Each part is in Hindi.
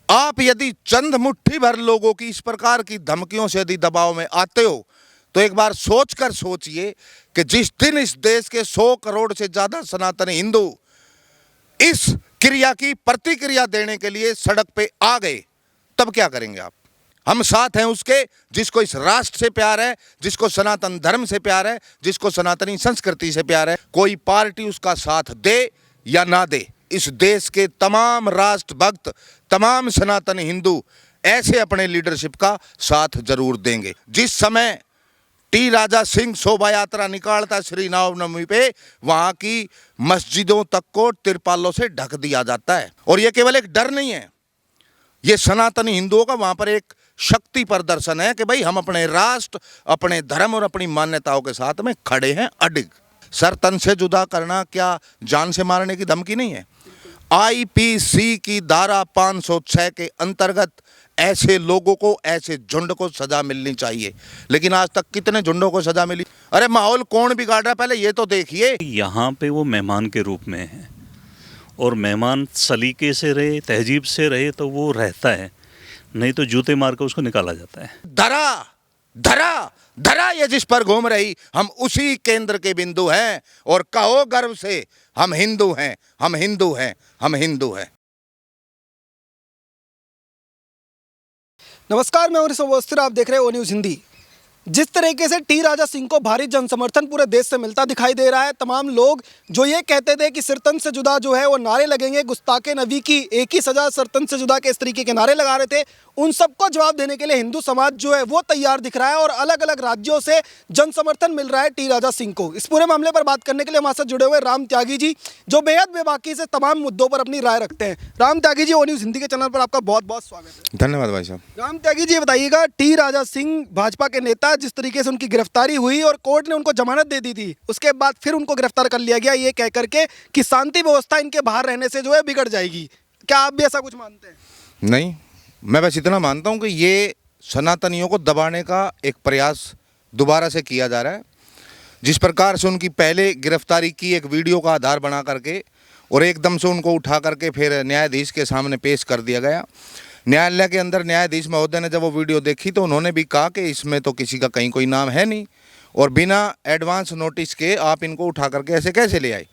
आप यदि चंद मुट्ठी भर लोगों की इस प्रकार की धमकियों से यदि दबाव में आते हो तो एक बार सोचकर सोचिए कि जिस दिन इस देश के 100 करोड़ से ज्यादा सनातनी हिंदू इस क्रिया की प्रतिक्रिया देने के लिए सड़क पे आ गए, तब क्या करेंगे आप? हम साथ हैं उसके जिसको इस राष्ट्र से प्यार है, जिसको सनातन धर्म से प्यार है, जिसको सनातनी संस्कृति से प्यार है। कोई पार्टी उसका साथ दे या ना दे, इस देश के तमाम राष्ट्र भक्त, तमाम सनातन हिंदू ऐसे अपने लीडरशिप का साथ जरूर देंगे। जिस समय टी राजा सिंह शोभा यात्रा निकालता श्री रामनवमी पे, वहां की मस्जिदों तक को तिरपालों से ढक दिया जाता है। और यह केवल एक डर नहीं है, ये सनातनी हिंदुओं का वहां पर एक शक्ति प्रदर्शन है कि भाई हम अपने राष्ट्र, अपने धर्म और अपनी मान्यताओं के साथ में खड़े हैं अडिग। सर तन से जुदा करना क्या जान से मारने की धमकी नहीं है? आईपीसी की धारा 506 के अंतर्गत ऐसे लोगों को, ऐसे झुंड को सजा मिलनी चाहिए। लेकिन आज तक कितने झुंडों को सजा मिली? अरे माहौल कौन बिगाड़ रहा है पहले ये तो देखिए। यहाँ पे वो मेहमान के रूप में है और मेहमान सलीके से रहे, तहजीब से रहे तो वो रहता है, नहीं तो जूते मार कर उसको निकाला जाता है। धरा धरा धरा ये जिस पर घूम रही, हम उसी केंद्र के बिंदु हैं। और कहो गर्व से, हम हिंदू हैं, हम हिंदू हैं, हम हिंदू हैं। नमस्कार, मैं हरीश अवस्थी, आप देख रहे हैं ओ न्यूज़ हिंदी। जिस तरीके से टी राजा सिंह को भारी जन समर्थन पूरे देश से मिलता दिखाई दे रहा है, तमाम लोग जो ये कहते थे कि सिरतन से जुदा जो है वो नारे लगेंगे, गुस्ताखे नबी की एक ही सजा, सिरतन से जुदा के इस तरीके के नारे लगा रहे थे, उन सबको जवाब देने के लिए हिंदू समाज जो है वो तैयार दिख रहा है और अलग अलग राज्यों से जन समर्थन मिल रहा है टी राजा सिंह को। इस पूरे मामले पर बात करने के लिए हमारे साथ जुड़े हुए राम त्यागी जी, जो बेहद बेबाकी से तमाम मुद्दों पर अपनी राय रखते हैं। राम त्यागी जी, ओ न्यूज़ हिंदी के चैनल पर आपका बहुत बहुत स्वागत है। धन्यवाद भाई साहब। राम त्यागी जी, बताइएगा, टी राजा सिंह भाजपा के नेता, जिस तरीके से उनकी गिरफ्तारी हुई और कोर्ट ने उनको जमानत दे दी थी, उसके बाद फिर उनको गिरफ्तार कर लिया गया ये कह करके कि शांति व्यवस्था इनके बाहर रहने से जो है बिगड़ जाएगी। क्या आप भी ऐसा कुछ मानते हैं? नहीं, मैं बस इतना मानता हूं कि ये सनातनियों को दबाने का एक प्रयास दोबारा से किया जा रहा है। जिस प्रकार से उनकी पहले गिरफ्तारी की एक वीडियो का आधार बना करके और एकदम से उनको उठा करके फिर न्यायाधीश के सामने पेश कर दिया गया। न्यायालय के अंदर न्यायाधीश महोदय ने जब वो वीडियो देखी तो उन्होंने भी कहा कि इसमें तो किसी का कहीं कोई नाम है नहीं और बिना एडवांस नोटिस के आप इनको उठा करके ऐसे कैसे ले आए।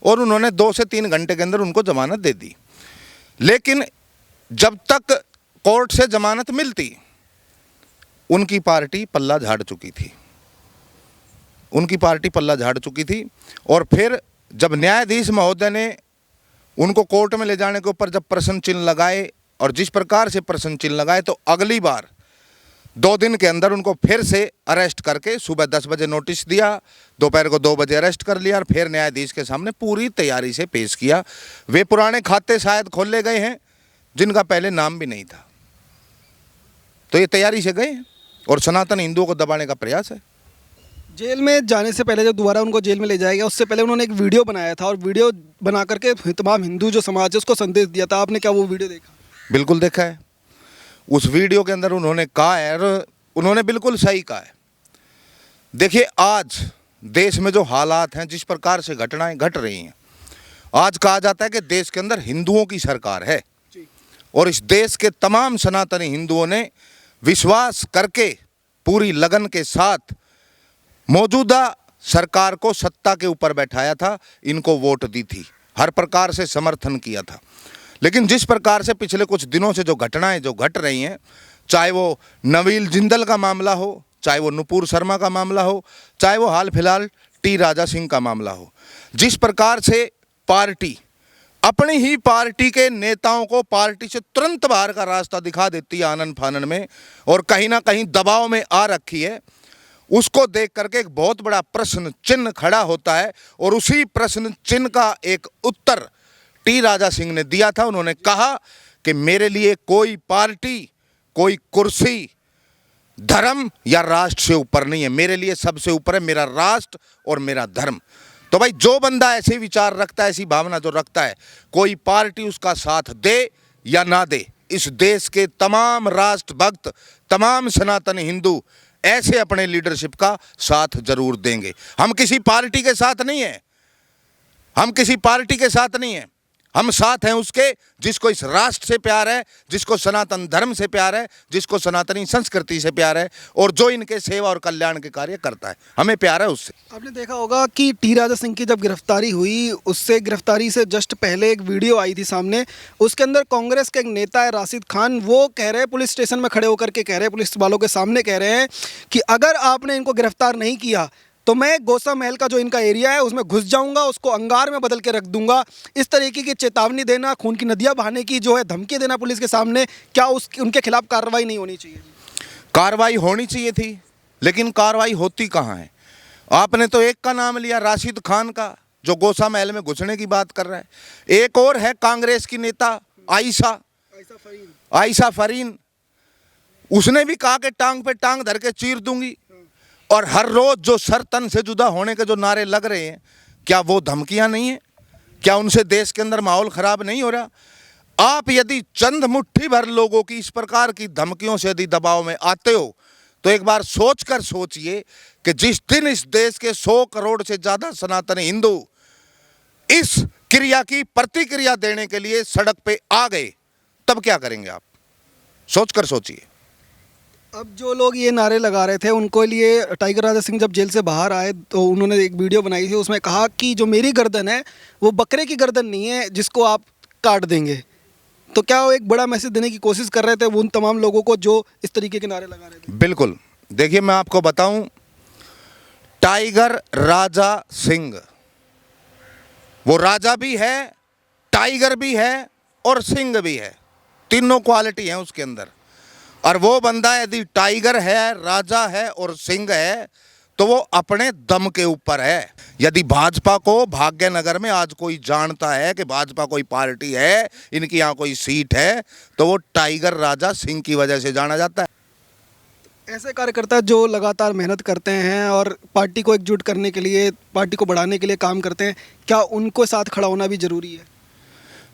और उन्होंने 2 से 3 घंटे के अंदर उनको जमानत दे दी। लेकिन जब तक कोर्ट से जमानत मिलती, उनकी पार्टी पल्ला झाड़ चुकी थी, उनकी पार्टी पल्ला झाड़ चुकी थी। और फिर जब न्यायाधीश महोदय ने उनको कोर्ट में ले जाने के ऊपर जब प्रश्न चिन्ह लगाए और जिस प्रकार से प्रश्न चिन्ह लगाए, तो अगली बार 2 दिन के अंदर उनको फिर से अरेस्ट करके सुबह 10 बजे नोटिस दिया, दोपहर को 2 बजे अरेस्ट कर लिया और फिर न्यायाधीश के सामने पूरी तैयारी से पेश किया। वे पुराने खाते शायद खोले गए हैं जिनका पहले नाम भी नहीं था, तो ये तैयारी से गए हैं और सनातन हिंदुओं को दबाने का प्रयास है। जेल में जाने से पहले, जब दोबारा उनको जेल में ले जाया गया, उससे पहले उन्होंने एक वीडियो बनाया था और वीडियो बना करके तमाम हिंदू जो समाज है उसको संदेश दिया था। आपने क्या वो वीडियो देखा? बिल्कुल देखा है। उस वीडियो के अंदर उन्होंने कहा है और उन्होंने बिल्कुल सही कहा है। देखिए, आज देश में जो हालात हैं, जिस प्रकार से घटनाएं घट रही हैं, आज कहा जाता है कि देश के अंदर हिंदुओं की सरकार है और इस देश के तमाम सनातनी हिंदुओं ने विश्वास करके पूरी लगन के साथ मौजूदा सरकार को सत्ता के ऊपर बैठाया था, इनको वोट दी थी, हर प्रकार से समर्थन किया था। लेकिन जिस प्रकार से पिछले कुछ दिनों से जो घटनाएं जो घट रही हैं, चाहे वो नवील जिंदल का मामला हो, चाहे वो नुपुर शर्मा का मामला हो, चाहे वो हाल फिलहाल टी राजा सिंह का मामला हो, जिस प्रकार से पार्टी अपनी ही पार्टी के नेताओं को पार्टी से तुरंत बाहर का रास्ता दिखा देती है आनन फानन में और कहीं ना कहीं दबाव में आ रखी है, उसको देख करके एक बहुत बड़ा प्रश्न चिन्ह खड़ा होता है। और उसी प्रश्न चिन्ह का एक उत्तर टी राजा सिंह ने दिया था। उन्होंने कहा कि मेरे लिए कोई पार्टी, कोई कुर्सी, धर्म या राष्ट्र से ऊपर नहीं है, मेरे लिए सबसे ऊपर है मेरा राष्ट्र और मेरा धर्म। तो भाई, जो बंदा ऐसे विचार रखता है, ऐसी भावना जो रखता है, कोई पार्टी उसका साथ दे या ना दे, इस देश के तमाम राष्ट्र भक्त, तमाम सनातन हिंदू ऐसे अपने लीडरशिप का साथ जरूर देंगे। हम किसी पार्टी के साथ नहीं है, हम किसी पार्टी के साथ नहीं है, हम साथ हैं उसके जिसको इस राष्ट्र से प्यार है, जिसको सनातन धर्म से प्यार है, जिसको सनातनी संस्कृति से प्यार है और जो इनके सेवा और कल्याण के कार्य करता है, हमें प्यार है उससे। आपने देखा होगा कि टी राजा सिंह की जब गिरफ्तारी हुई, उससे गिरफ्तारी से जस्ट पहले एक वीडियो आई थी सामने। उसके अंदर कांग्रेस के एक नेता है राशिद खान, वो कह रहे हैं, पुलिस स्टेशन में खड़े होकर के कह रहे हैं, पुलिस वालों के सामने कह रहे हैं कि अगर आपने इनको गिरफ्तार नहीं किया तो मैं गौसा महल का जो इनका एरिया है उसमें घुस जाऊंगा, उसको अंगार में बदल के रख दूंगा। इस तरीके की चेतावनी देना, खून की नदियां बहाने की जो है धमकी देना पुलिस के सामने, क्या उनके खिलाफ कार्रवाई नहीं होनी चाहिए? कार्रवाई होनी चाहिए थी, लेकिन कार्रवाई होती कहाँ है? आपने तो एक का नाम लिया, राशिद खान का, जो गौसा महल में घुसने की बात कर रहा है। एक और है कांग्रेस की नेता आयशा फरीन, उसने भी कहा कि टांग पे टांग धर के चीर दूंगी। और हर रोज जो सर तन से जुदा होने के जो नारे लग रहे हैं, क्या वो धमकियां नहीं है? क्या उनसे देश के अंदर माहौल खराब नहीं हो रहा? आप यदि चंद मुट्ठी भर लोगों की इस प्रकार की धमकियों से यदि दबाव में आते हो तो एक बार सोचकर सोचिए कि जिस दिन इस देश के 100 करोड़ से ज्यादा सनातनी हिंदू इस क्रिया की प्रतिक्रिया देने के लिए सड़क पे आ गए, तब क्या करेंगे आप? सोचकर सोचिए। अब जो लोग ये नारे लगा रहे थे उनको लिए टाइगर राजा सिंह जब जेल से बाहर आए तो उन्होंने एक वीडियो बनाई थी, उसमें कहा कि जो मेरी गर्दन है वो बकरे की गर्दन नहीं है जिसको आप काट देंगे। तो क्या वो एक बड़ा मैसेज देने की कोशिश कर रहे थे उन तमाम लोगों को जो इस तरीके के नारे लगा रहे थे? बिल्कुल। देखिए, मैं आपको बताऊं, टाइगर राजा सिंह वो राजा भी है, टाइगर भी है और सिंह भी है, तीनों क्वालिटी हैं उसके अंदर। और वो बंदा यदि टाइगर है, राजा है और सिंह है तो वो अपने दम के ऊपर है। यदि भाजपा को भाग्यनगर में आज कोई जानता है कि भाजपा कोई पार्टी है, इनकी यहाँ कोई सीट है, तो वो टाइगर राजा सिंह की वजह से जाना जाता है। ऐसे कार्यकर्ता जो लगातार मेहनत करते हैं और पार्टी को एकजुट करने के लिए, पार्टी को बढ़ाने के लिए काम करते हैं, क्या उनको साथ खड़ा होना भी जरूरी है?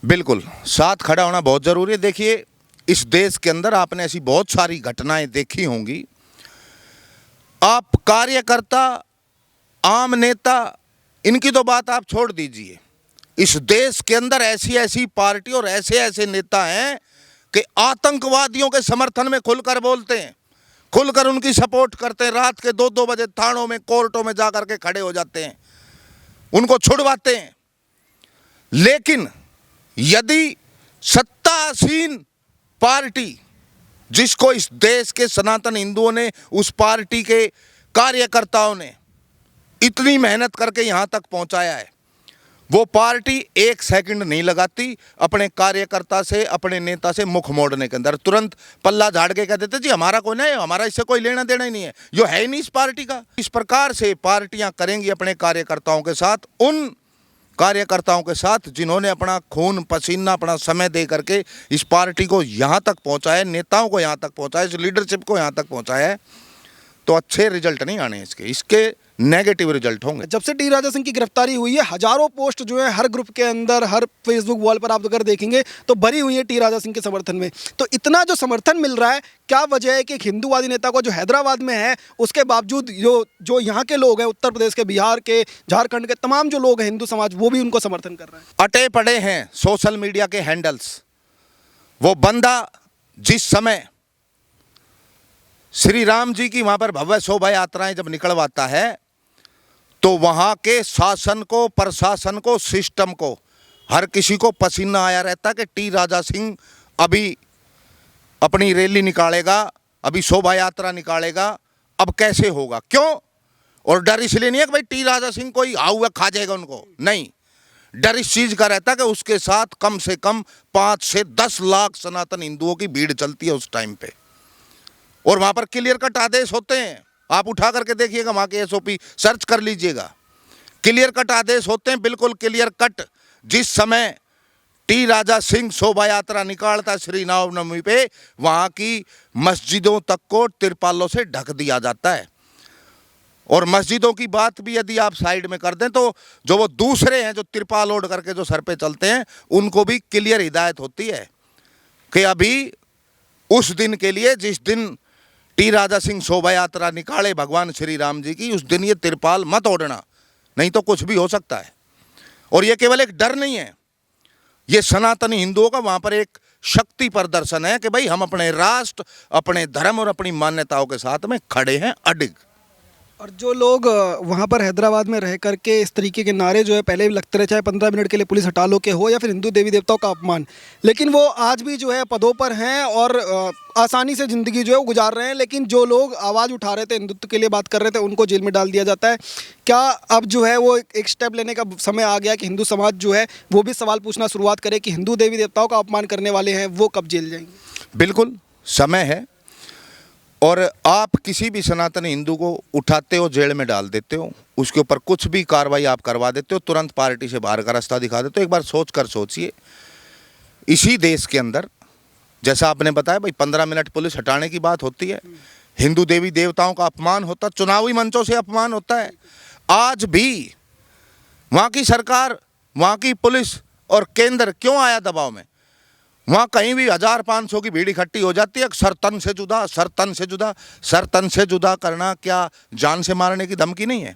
बिल्कुल, साथ खड़ा होना बहुत ज़रूरी है। देखिए, इस देश के अंदर आपने ऐसी बहुत सारी घटनाएं देखी होंगी। आप कार्यकर्ता, आम नेता, इनकी तो बात आप छोड़ दीजिए। इस देश के अंदर ऐसी ऐसी पार्टी और ऐसे ऐसे नेता हैं कि आतंकवादियों के समर्थन में खुलकर बोलते हैं, खुलकर उनकी सपोर्ट करते हैं। रात के 2-2 बजे थानों में, कोर्टों में जाकर के खड़े हो जाते हैं, उनको छुड़वाते हैं। लेकिन यदि सत्तासीन पार्टी, जिसको इस देश के सनातन हिंदुओं ने, उस पार्टी के कार्यकर्ताओं ने इतनी मेहनत करके यहाँ तक पहुँचाया है, वो पार्टी एक सेकंड नहीं लगाती अपने कार्यकर्ता से, अपने नेता से मुख मोड़ने के अंदर। तुरंत पल्ला झाड़ के कह देते जी हमारा कोई नहीं है, हमारा इससे कोई लेना देना ही नहीं है, जो है ही नहीं इस पार्टी का। इस प्रकार से पार्टियां करेंगी अपने कार्यकर्ताओं के साथ, उन कार्यकर्ताओं के साथ जिन्होंने अपना खून पसीना, अपना समय दे करके इस पार्टी को यहाँ तक पहुँचाया, नेताओं को यहाँ तक पहुँचाया, इस लीडरशिप को यहाँ तक पहुँचाया है, तो अच्छे रिजल्ट नहीं आने इसके नेगेटिव रिजल्ट होंगे। जब से टी राजा सिंह की गिरफ्तारी हुई है, हजारों पोस्ट जो है हर ग्रुप के अंदर, हर फेसबुक वॉल पर आप अगर देखेंगे तो भरी हुई है टी राजा सिंह के समर्थन में। तो इतना जो समर्थन मिल रहा है, क्या वजह है कि एक हिंदूवादी नेता को जो हैदराबाद में है, उसके बावजूद जो यहाँ के लोग हैं, उत्तर प्रदेश के, बिहार के, झारखंड के तमाम जो लोग हैं हिंदू समाज, वो भी उनको समर्थन कर रहे हैं? अटे पड़े हैं सोशल मीडिया के हैंडल्स। वो बंदा जिस समय श्री राम जी की वहाँ पर भव्य शोभा यात्राएं जब निकलवाता है, तो वहाँ के शासन को, प्रशासन को, सिस्टम को, हर किसी को पसीना आया रहता है कि टी राजा सिंह अभी अपनी रैली निकालेगा, अभी शोभा यात्रा निकालेगा, अब कैसे होगा, क्यों? और डर इसलिए नहीं है कि भाई टी राजा सिंह कोई हुआ खा जाएगा उनको, नहीं, डर इस चीज़ का रहता है कि उसके साथ कम से कम 5 से 10 लाख सनातन हिंदुओं की भीड़ चलती है उस टाइम पे, और वहाँ पर क्लियर कट आदेश होते हैं। आप उठा करके देखिएगा, वहाँ के एसओपी सर्च कर लीजिएगा, क्लियर कट आदेश होते हैं, बिल्कुल क्लियर कट। जिस समय टी राजा सिंह शोभा यात्रा निकालता श्री रामनवमी पे, वहाँ की मस्जिदों तक को तिरपालों से ढक दिया जाता है। और मस्जिदों की बात भी यदि आप साइड में कर दें तो जो वो दूसरे हैं जो तिरपाल ओढ़ करके जो सर पे चलते हैं, उनको भी क्लियर हिदायत होती है कि अभी उस दिन के लिए, जिस दिन टी राजा सिंह शोभा यात्रा निकाले भगवान श्री राम जी की, उस दिन ये तिरपाल मत ओढ़ना, नहीं तो कुछ भी हो सकता है। और ये केवल एक डर नहीं है, ये सनातनी हिंदुओं का वहाँ पर एक शक्ति प्रदर्शन है कि भाई हम अपने राष्ट्र, अपने धर्म और अपनी मान्यताओं के साथ में खड़े हैं अडिग। और जो लोग वहाँ पर हैदराबाद में रह करके इस तरीके के नारे जो है पहले भी लगते रहे, चाहे 15 मिनट के लिए पुलिस हटा लो के हो या फिर हिंदू देवी देवताओं का अपमान, लेकिन वो आज भी जो है पदों पर हैं और आसानी से ज़िंदगी जो है वो गुजार रहे हैं। लेकिन जो लोग आवाज़ उठा रहे थे, हिंदुत्व के लिए बात कर रहे थे, उनको जेल में डाल दिया जाता है। क्या अब जो है वो एक स्टेप लेने का समय आ गया कि हिंदू समाज जो है वो भी सवाल पूछना शुरुआत करे कि हिंदू देवी देवताओं का अपमान करने वाले हैं वो कब जेल जाएंगे? बिल्कुल समय है, और आप किसी भी सनातनी हिंदू को उठाते हो, जेल में डाल देते हो, उसके ऊपर कुछ भी कार्रवाई आप करवा देते हो, तुरंत पार्टी से बाहर का रास्ता दिखा देते हो। एक बार सोच कर सोचिए, इसी देश के अंदर जैसा आपने बताया भाई 15 मिनट पुलिस हटाने की बात होती है, हिंदू देवी देवताओं का अपमान होता, चुनावी मंचों से अपमान होता है। आज भी वहाँ की सरकार, वहाँ की पुलिस और केंद्र क्यों आया दबाव में? वहाँ कहीं भी 1500 की भीड़ इकट्ठी हो जाती है, सर तन से जुदा, सर तन से जुदा। सर तन से जुदा करना क्या जान से मारने की धमकी नहीं है?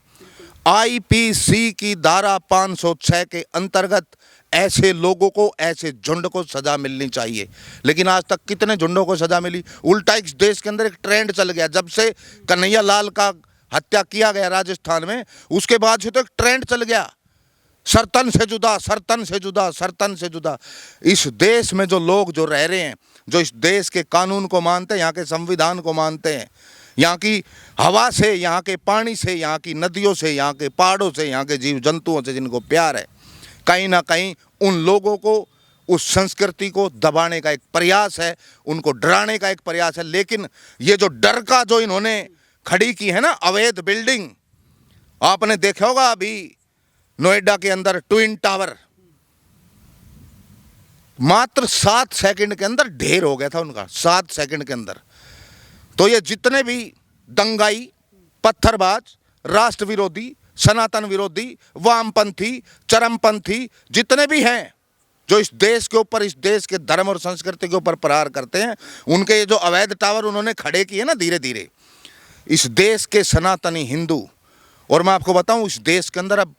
आईपीसी की धारा 506 के अंतर्गत ऐसे लोगों को, ऐसे झुंड को सजा मिलनी चाहिए। लेकिन आज तक कितने झुंडों को सजा मिली? उल्टा इस देश के अंदर एक ट्रेंड चल गया, जब से कन्हैया लाल का हत्या किया गया राजस्थान में, उसके बाद से तो एक ट्रेंड चल गया, सरतन से जुदा, सरतन से जुदा, सरतन से जुदा। इस देश में जो लोग जो रह रहे हैं, जो इस देश के कानून को मानते हैं, यहाँ के संविधान को मानते हैं, यहाँ की हवा से, यहाँ के पानी से, यहाँ की नदियों से, यहाँ के पहाड़ों से, यहाँ के जीव जंतुओं से जिनको प्यार है, कहीं ना कहीं उन लोगों को, उस संस्कृति को दबाने का एक प्रयास है, उनको डराने का एक प्रयास है। लेकिन ये जो डर का जो इन्होंने खड़ी की है ना अवैध बिल्डिंग, आपने देखा होगा अभी नोएडा के अंदर ट्विन टावर, मात्र 7 सेकंड के अंदर ढेर हो गया था उनका, 7 सेकंड के अंदर। तो ये जितने भी दंगाई, पत्थरबाज, राष्ट्र विरोधी, सनातन विरोधी, वामपंथी, चरमपंथी जितने भी हैं, जो इस देश के ऊपर, इस देश के धर्म और संस्कृति के ऊपर प्रहार करते हैं, उनके ये जो अवैध टावर उन्होंने खड़े किए ना धीरे धीरे, इस देश के सनातनी हिंदू, और मैं आपको बताऊं इस देश के अंदर अब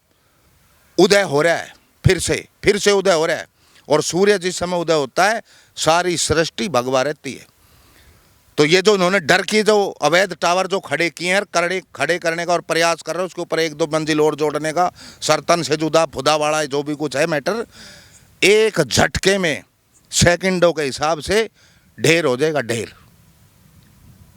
उदय हो रहा है, फिर से उदय हो रहा है। और सूर्य जिस समय उदय होता है सारी सृष्टि भगवा रहती है। तो ये जो उन्होंने डर की जो अवैध टावर जो खड़े किए हैं, खड़े करने का और प्रयास कर रहे हैं, उसके ऊपर 1-2 मंजिल और जोड़ने का, सरतन से जुदा, फुदावाड़ा, जो भी कुछ है मैटर, एक झटके में सेकंडों के हिसाब से ढेर हो जाएगा, ढेर।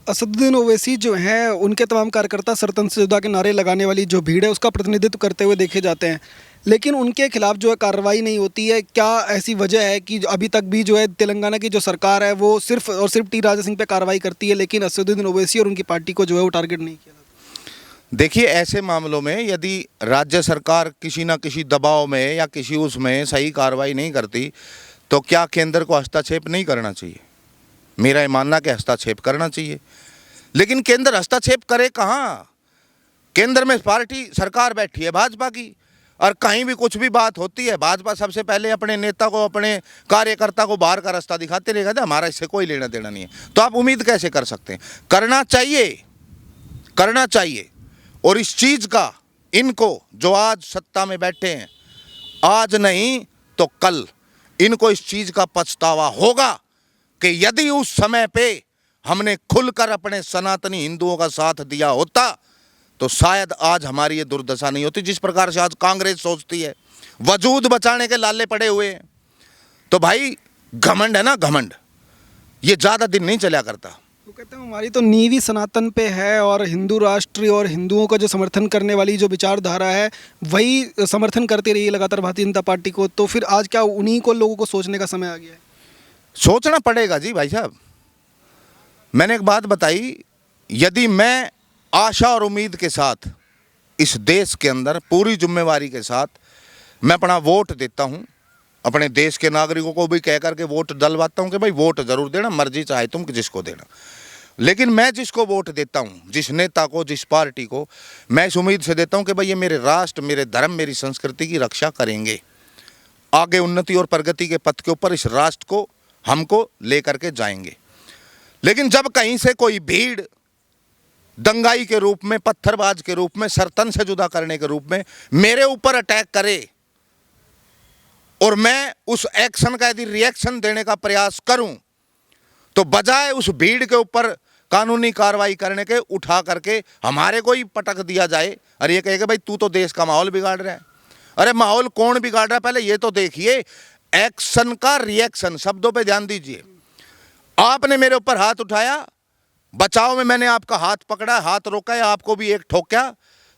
असदुद्दीन ओवैसी जो हैं उनके तमाम कार्यकर्ता सरतन से जुदा के नारे लगाने वाली जो भीड़ है उसका प्रतिनिधित्व करते हुए देखे जाते हैं, लेकिन उनके खिलाफ जो है कार्रवाई नहीं होती है। क्या ऐसी वजह है कि अभी तक भी जो है तेलंगाना की जो सरकार है वो सिर्फ और सिर्फ टी राजा सिंह पे कार्रवाई करती है, लेकिन असदुद्दीन ओवैसी और उनकी पार्टी को जो है वो टारगेट नहीं किया जाता? देखिए, ऐसे मामलों में यदि राज्य सरकार किसी न किसी दबाव में या किसी उसमें सही कार्रवाई नहीं करती, तो क्या केंद्र को हस्तक्षेप नहीं करना चाहिए? मेरा ये मानना कि हस्तक्षेप करना चाहिए। लेकिन केंद्र हस्तक्षेप करे कहाँ? केंद्र में पार्टी सरकार बैठी है भाजपा की, और कहीं भी कुछ भी बात होती है, भाजपा सबसे पहले अपने नेता को, अपने कार्यकर्ता को बाहर का रास्ता दिखाते रहेगा, हमारा इससे कोई लेना देना नहीं है। तो आप उम्मीद कैसे कर सकते हैं? करना चाहिए। और इस चीज़ का इनको, जो आज सत्ता में बैठे हैं, आज नहीं तो कल इनको इस चीज़ का पछतावा होगा कि यदि उस समय पे हमने खुलकर अपने सनातनी हिंदुओं का साथ दिया होता तो शायद आज हमारी ये दुर्दशा नहीं होती जिस प्रकार से आज कांग्रेस सोचती है। वजूद बचाने के लाले पड़े हुए हैं। तो भाई घमंड है ना, घमंड, ये ज़्यादा दिन नहीं चला करता। वो कहते हैं हमारी तो नींव ही सनातन पे है, और हिंदू राष्ट्र और हिंदुओं का जो समर्थन करने वाली जो विचारधारा है वही समर्थन करती रही है लगातार भारतीय जनता पार्टी को। तो फिर आज क्या उन्हीं को लोगों को सोचने का समय आ गया है? सोचना पड़ेगा जी भाई साहब। मैंने एक बात बताई, यदि मैं आशा और उम्मीद के साथ इस देश के अंदर पूरी जिम्मेवारी के साथ मैं अपना वोट देता हूं, अपने देश के नागरिकों को भी कह करके वोट डलवाता हूं कि भाई वोट ज़रूर देना, मर्जी चाहे तुम जिसको देना, लेकिन मैं जिसको वोट देता हूं, जिस नेता को, जिस पार्टी को, मैं इस उम्मीद से देता हूं कि भाई ये मेरे राष्ट्र, मेरे धर्म, मेरी संस्कृति की रक्षा करेंगे, आगे उन्नति और प्रगति के पथ के ऊपर इस राष्ट्र को, हमको ले करके जाएंगे। लेकिन जब कहीं से कोई भीड़ दंगाई के रूप में, पत्थरबाज के रूप में, सरतन से जुदा करने के रूप में मेरे ऊपर अटैक करे और मैं उस एक्शन का यदि रिएक्शन देने का प्रयास करूं तो बजाय उस भीड़ के ऊपर कानूनी कार्रवाई करने के उठा करके हमारे को ही पटक दिया जाए और ये कहे कि भाई तू तो देश का माहौल बिगाड़ रहा है। अरे माहौल कौन बिगाड़ रहा है, पहले ये तो देखिए। एक्शन का रिएक्शन, शब्दों पे ध्यान दीजिए। आपने मेरे ऊपर हाथ उठाया, बचाव में मैंने आपका हाथ पकड़ा, हाथ रोका या आपको भी एक ठोका,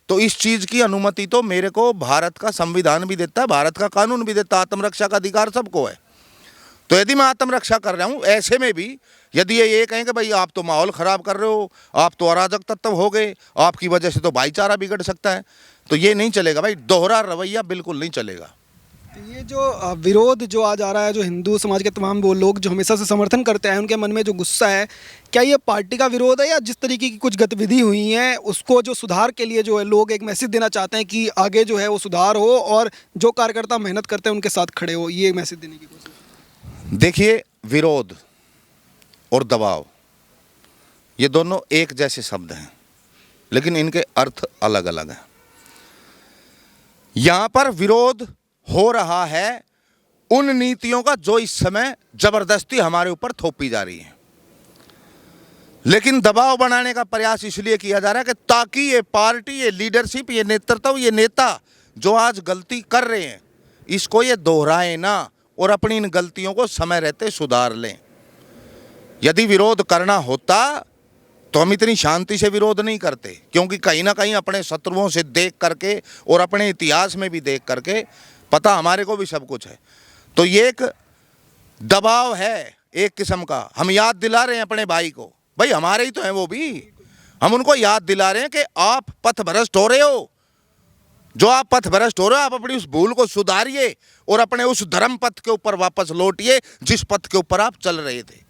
तो इस चीज की अनुमति तो मेरे को भारत का संविधान भी देता है, भारत का कानून भी देता है। आत्मरक्षा का अधिकार सबको है। तो यदि मैं आत्मरक्षा कर रहा हूं, ऐसे में भी यदि ये कहें कि भाई आप तो माहौल खराब कर रहे हो, आप तो अराजक तत्व हो गए, आपकी वजह से तो भाईचारा बिगड़ सकता है, तो ये नहीं चलेगा भाई। दोहरा रवैया बिल्कुल नहीं चलेगा। ये जो विरोध जो आज आ रहा है, जो हिंदू समाज के तमाम वो लोग जो हमेशा से समर्थन करते हैं, उनके मन में जो गुस्सा है, क्या ये पार्टी का विरोध है या जिस तरीके की कुछ गतिविधि हुई हैं उसको जो सुधार के लिए जो है लोग एक मैसेज देना चाहते हैं कि आगे जो है वो सुधार हो और जो कार्यकर्ता मेहनत करते हैं उनके साथ खड़े हो, ये मैसेज देने की कोशिश? देखिए, विरोध और दबाव ये दोनों एक जैसे शब्द हैं, लेकिन इनके अर्थ अलग अलग हैं। यहां पर विरोध हो रहा है उन नीतियों का जो इस समय जबरदस्ती हमारे ऊपर थोपी जा रही है, लेकिन दबाव बनाने का प्रयास इसलिए किया जा रहा है कि ताकि ये पार्टी, ये लीडरशिप, ये नेतृत्व, ये नेता जो आज गलती कर रहे हैं इसको ये दोहराए ना और अपनी इन गलतियों को समय रहते सुधार लें। यदि विरोध करना होता तो हम इतनी शांति से विरोध नहीं करते, क्योंकि कहीं ना कहीं अपने शत्रुओं से देख करके और अपने इतिहास में भी देख करके पता हमारे को भी सब कुछ है। तो ये एक दबाव है एक किस्म का। हम याद दिला रहे हैं अपने भाई को, भाई हमारे ही तो हैं वो भी, हम उनको याद दिला रहे हैं कि आप पथभ्रष्ट हो रहे हो। जो आप पथभ्रष्ट हो रहे हो, आप अपनी उस भूल को सुधारिए और अपने उस धर्म पथ के ऊपर वापस लौटिए जिस पथ के ऊपर आप चल रहे थे।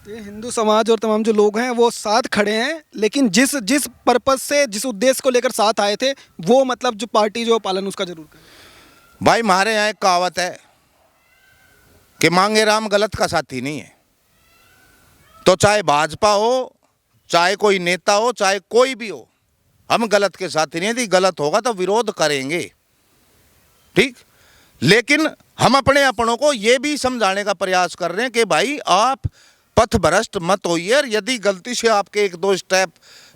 ये हिंदू समाज और तमाम जो लोग हैं वो साथ खड़े हैं, लेकिन जिस पर्पस से, जिस उद्देश्य को लेकर साथ आए थे, वो मतलब जो पार्टी जो पालन उसका जरूर करें। भाई हमारे यहाँ एक कहावत है कि मांगे राम गलत का साथी नहीं है। तो चाहे भाजपा हो, चाहे कोई नेता हो, चाहे कोई भी हो, हम गलत के साथी नहीं। यदि गलत होगा तो विरोध करेंगे, ठीक, लेकिन हम अपने अपनों को ये भी समझाने का प्रयास कर रहे हैं कि भाई आप पथभ्रष्ट मत होइए। यदि गलती से आपके एक दो स्टेप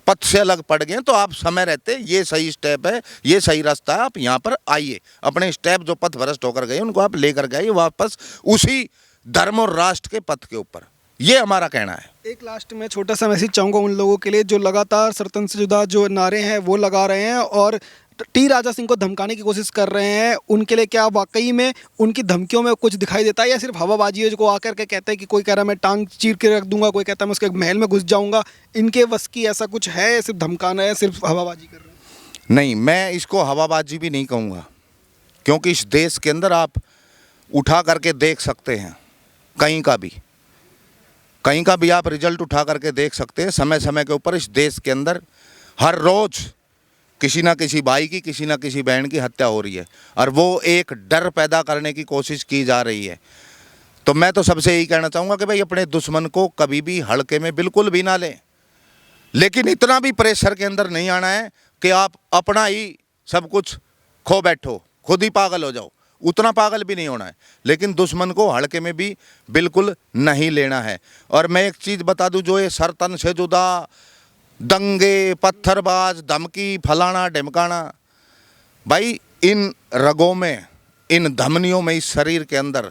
पथ से अलग पड़ गए तो आप समय रहते ये सही स्टेप है, ये सही रास्ता है, आप यहाँ पर आइए। अपने स्टेप जो पथभ्रष्ट होकर गए उनको आप लेकर के आइए वापस उसी धर्म और राष्ट्र के पथ के ऊपर। ये हमारा कहना है। एक लास्ट में छोटा सा मैसेज चाहूँगा उन लोगों के लिए जो लगातार स्वतंत्र से जुदा जो नारे हैं वो लगा रहे हैं और टी राजा सिंह को धमकाने की कोशिश कर रहे हैं, उनके लिए क्या वाकई में उनकी धमकियों में कुछ दिखाई देता है या सिर्फ हवाबाजी है जो आकर के कहते हैं कि कोई कह रहा है मैं टांग चीर के रख दूंगा, कोई कहता है मैं उसके महल में घुस जाऊंगा, इनके वश की ऐसा कुछ है, सिर्फ धमकाना है, सिर्फ हवाबाजी कर रहे हैं? नहीं, मैं इसको हवाबाजी भी नहीं कहूँगा, क्योंकि इस देश के अंदर आप उठा करके देख सकते हैं, कहीं का भी आप रिजल्ट उठा करके देख सकते हैं। समय समय के ऊपर इस देश के अंदर हर रोज़ किसी ना किसी भाई की, किसी ना किसी बहन की हत्या हो रही है और वो एक डर पैदा करने की कोशिश की जा रही है। तो मैं तो सबसे यही कहना चाहूँगा कि भाई अपने दुश्मन को कभी भी हल्के में बिल्कुल भी ना लें, लेकिन इतना भी प्रेशर के अंदर नहीं आना है कि आप अपना ही सब कुछ खो बैठो, खुद ही पागल हो जाओ, उतना पागल भी नहीं होना है, लेकिन दुश्मन को हल्के में भी बिल्कुल नहीं लेना है। और मैं एक चीज़ बता दूं, जो ये सर तन से जुदा दंगे, पत्थरबाज, धमकी, फलाना ढिमकाना, भाई इन रगों में, इन धमनियों में, इस शरीर के अंदर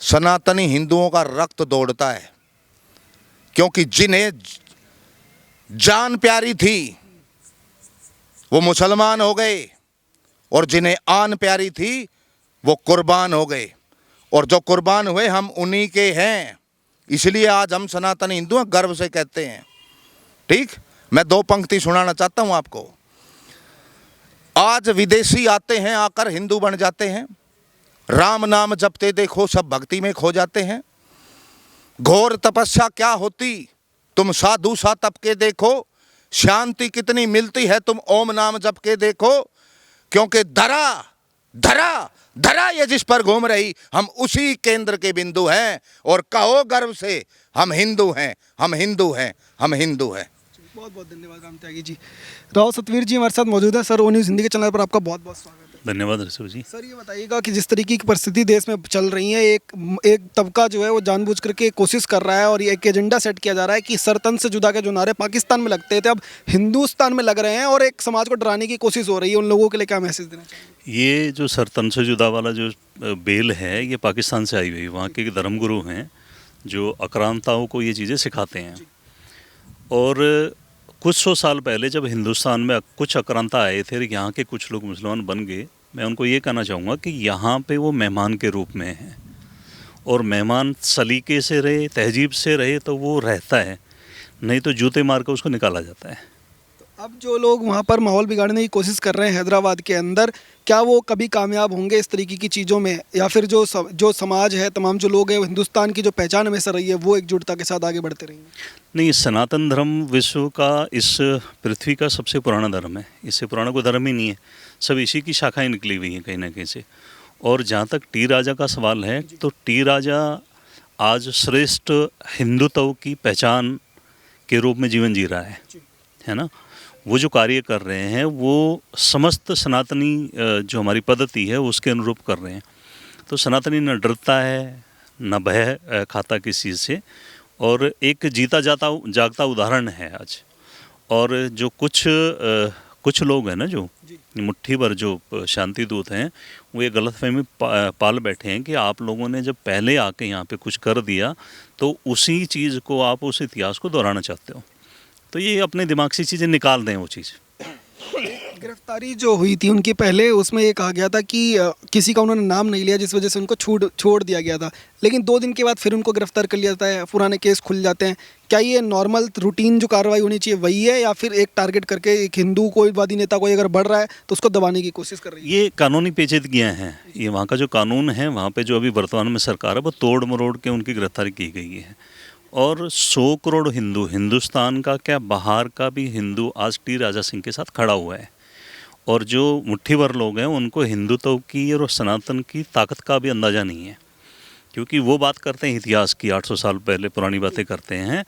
सनातनी हिंदुओं का रक्त दौड़ता है, क्योंकि जिन्हें जान प्यारी थी वो मुसलमान हो गए और जिन्हें आन प्यारी थी वो कुर्बान हो गए, और जो कुर्बान हुए हम उन्हीं के हैं। इसलिए आज हम सनातनी हिंदू गर्व से कहते हैं। ठीक, मैं दो पंक्ति सुनाना चाहता हूं आपको। आज विदेशी आते हैं, आकर हिंदू बन जाते हैं, राम नाम जपते देखो सब भक्ति में खो जाते हैं। घोर तपस्या क्या होती तुम साधु सा तप के देखो, शांति कितनी मिलती है तुम ओम नाम जप के देखो। क्योंकि धरा धरा धरा ये जिस पर घूम रही, हम उसी केंद्र के बिंदु हैं, और कहो गर्व से हम हिंदू हैं, हम हिंदू हैं, हम हिंदू हैं। बहुत बहुत धन्यवाद राम त्यागी जी। राव सतवीर जी हमारे साथ मौजूद है। सर, ओ न्यूज़ हिंदी के चैनल पर आपका बहुत बहुत स्वागत है। धन्यवाद ऋषभ जी। सर ये बताइएगा कि जिस तरीके की परिस्थिति देश में चल रही है, एक तबका जो है वो जानबूझ करके कोशिश कर रहा है और ये एक एजेंडा सेट किया जा रहा है कि सर तन से जुदा के जो नारे पाकिस्तान में लगते थे अब हिंदुस्तान में लग रहे हैं और एक समाज को डराने की कोशिश हो रही है। उन लोगों के लिए क्या मैसेज देना चाहिए? ये जो सर तन से जुदा वाला जो बेल है, ये पाकिस्तान से आई हुई, वहाँ के धर्मगुरु हैं जो आक्रांताओं को ये चीज़ें सिखाते हैं। और कुछ 100 साल पहले जब हिंदुस्तान में कुछ आक्रांता आए थे, यहाँ के कुछ लोग मुसलमान बन गए, मैं उनको ये कहना चाहूँगा कि यहाँ पे वो मेहमान के रूप में हैं और मेहमान सलीके से रहे, तहजीब से रहे तो वो रहता है, नहीं तो जूते मार कर उसको निकाला जाता है। अब जो लोग वहाँ पर माहौल बिगाड़ने की कोशिश कर रहे हैं हैदराबाद के अंदर, क्या वो कभी कामयाब होंगे इस तरीके की चीज़ों में, या फिर जो समाज है, तमाम जो लोग हैं, वो हिंदुस्तान की जो पहचान हमेशा रही है वो एकजुटता के साथ आगे बढ़ते रहेंगे? नहीं, सनातन धर्म विश्व का, इस पृथ्वी का सबसे पुराना धर्म है। इससे पुराना कोई धर्म ही नहीं है, सब इसी की शाखाएं निकली हुई हैं कहीं ना कहीं से। और जहाँ तक टी राजा का सवाल है, तो टी राजा आज श्रेष्ठ हिंदुत्व की पहचान के रूप में जीवन जी रहा है ना। वो जो कार्य कर रहे हैं वो समस्त सनातनी जो हमारी पद्धति है उसके अनुरूप कर रहे हैं। तो सनातनी न डरता है, न भय खाता किसी चीज़ से, और एक जीता जागता उदाहरण है आज। और जो कुछ लोग हैं ना, जो मुट्ठी भर जो शांति दूत हैं, वो ये गलतफहमी पाल बैठे हैं कि आप लोगों ने जब पहले आके यहाँ पे कुछ कर दिया तो उसी चीज़ को आप उस इतिहास को दोहराना चाहते हो। तो ये अपने दिमाग से चीज़ें निकाल दें वो चीज़। गिरफ्तारी जो हुई थी उनकी पहले, उसमें ये कहा गया था कि किसी का उन्होंने नाम नहीं लिया जिस वजह से उनको छोड़ दिया गया था, लेकिन 2 दिन के बाद फिर उनको गिरफ्तार कर लिया जाता है, पुराने केस खुल जाते हैं। क्या ये नॉर्मल रूटीन जो कार्रवाई होनी चाहिए वही है, या फिर एक टारगेट करके एक हिंदू कोईवादी नेता कोई अगर बढ़ रहा है तो उसको दबाने की कोशिश कर रही है? ये कानूनी पेचीदगियाँ हैं। ये वहाँ का जो कानून है, वहाँ पे जो अभी वर्तमान में सरकार है, वो तोड़ मरोड़ के उनकी गिरफ्तारी की गई है। और 100 करोड़ हिंदू, हिंदुस्तान का क्या बाहर का भी हिंदू आज टी राजा सिंह के साथ खड़ा हुआ है। और जो मुट्ठी भर लोग हैं उनको हिंदुत्व की और सनातन की ताकत का भी अंदाज़ा नहीं है, क्योंकि वो बात करते हैं इतिहास की, 800 साल पहले पुरानी बातें करते हैं।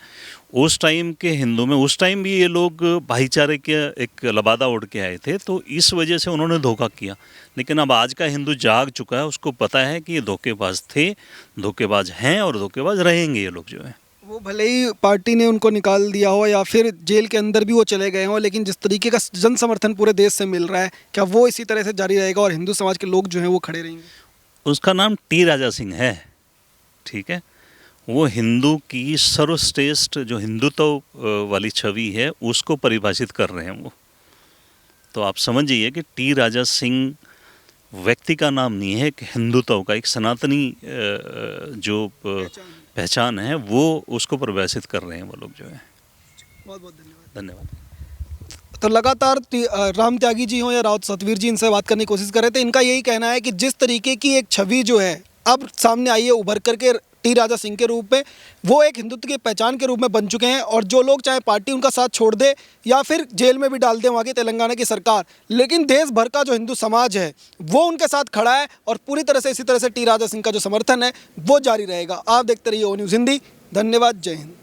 उस टाइम के हिंदू में, उस टाइम भी ये लोग भाईचारे के एक लबादा ओढ़ के आए थे, तो इस वजह से उन्होंने धोखा किया। लेकिन अब आज का हिंदू जाग चुका है, उसको पता है कि ये धोखेबाज थे, धोखेबाज हैं और धोखेबाज रहेंगे ये लोग जो हैं। वो भले ही पार्टी ने उनको निकाल दिया हो या फिर जेल के अंदर भी वो चले गए हों, लेकिन जिस तरीके का जन समर्थन पूरे देश से मिल रहा है, क्या वो इसी तरह से जारी रहेगा और हिंदू समाज के लोग जो हैं वो खड़े रहेंगे? उसका नाम टी राजा सिंह है, ठीक है। वो हिंदू की सर्वश्रेष्ठ जो हिंदुत्व वाली छवि है उसको परिभाषित कर रहे हैं वो। तो आप समझिए कि टी राजा सिंह व्यक्ति का नाम नहीं है, एक हिंदुत्व का, एक सनातनी जो पहचान है वो उसको परिभाषित कर रहे हैं वो लोग जो है। बहुत बहुत धन्यवाद। धन्यवाद। तो लगातार राम त्यागी जी हों या राउत सतवीर जी, इनसे बात करने की कोशिश कर रहे थे। इनका यही कहना है कि जिस तरीके की एक छवि जो है अब सामने आई है उभर करके टी राजा सिंह के रूप में, वो एक हिंदुत्व की पहचान के रूप में बन चुके हैं। और जो लोग चाहे पार्टी उनका साथ छोड़ दे या फिर जेल में भी डाल दे वहाँ की तेलंगाना की सरकार, लेकिन देश भर का जो हिंदू समाज है वो उनके साथ खड़ा है और पूरी तरह से इसी तरह से टी राजा सिंह का जो समर्थन है वो जारी रहेगा। आप देखते रहिए ओ न्यूज़ हिंदी। धन्यवाद। जय हिंद।